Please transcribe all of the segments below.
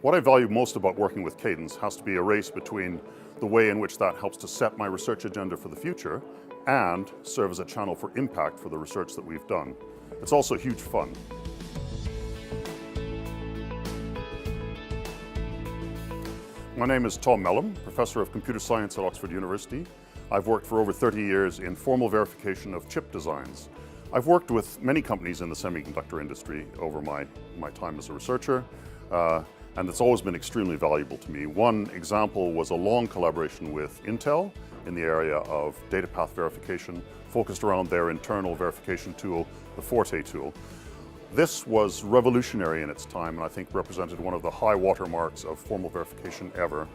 What I value most about working with Cadence has to be a race between the way in which that helps to set my research agenda for the future and serve as a channel for impact for the research that we've done. It's also huge fun. My name is Tom Melham, Professor of Computer Science at Oxford University. I've worked for over 30 years in formal verification of chip designs. I've worked with many companies in the semiconductor industry over my time as a researcher, and it's always been extremely valuable to me. One example was a long collaboration with Intel in the area of data path verification, focused around their internal verification tool, the Forte tool. This was revolutionary in its time, and I think represented one of the high watermarks of formal verification ever.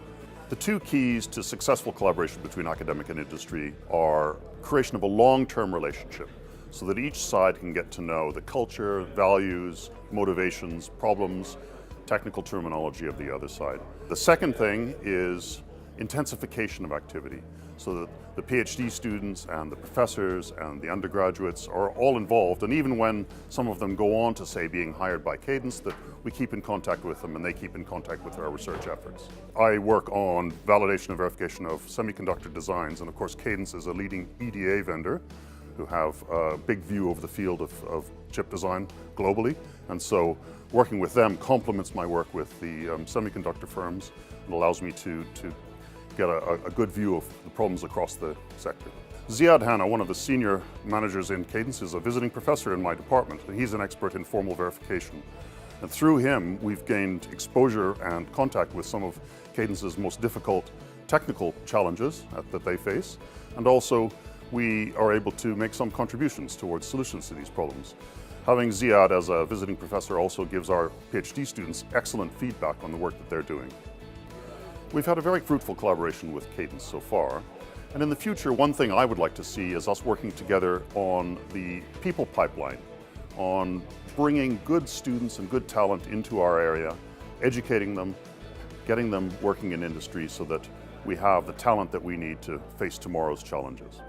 The two keys to successful collaboration between academic and industry are creation of a long-term relationship, so that each side can get to know the culture, values, motivations, problems, technical terminology of the other side. The second thing is intensification of activity, so that the PhD students and the professors and the undergraduates are all involved, and even when some of them go on to say being hired by Cadence, that we keep in contact with them and they keep in contact with our research efforts. I work on validation and verification of semiconductor designs, and of course Cadence is a leading EDA vendor who have a big view over the field of chip design globally, and so working with them complements my work with the semiconductor firms and allows me to get a good view of the problems across the sector. Ziyad Hanna, one of the senior managers in Cadence, is a visiting professor in my department, and he's an expert in formal verification. And through him, we've gained exposure and contact with some of Cadence's most difficult technical challenges that they face, and also we are able to make some contributions towards solutions to these problems. Having Ziyad as a visiting professor also gives our PhD students excellent feedback on the work that they're doing. We've had a very fruitful collaboration with Cadence so far, and in the future, one thing I would like to see is us working together on the people pipeline, on bringing good students and good talent into our area, educating them, getting them working in industry so that we have the talent that we need to face tomorrow's challenges.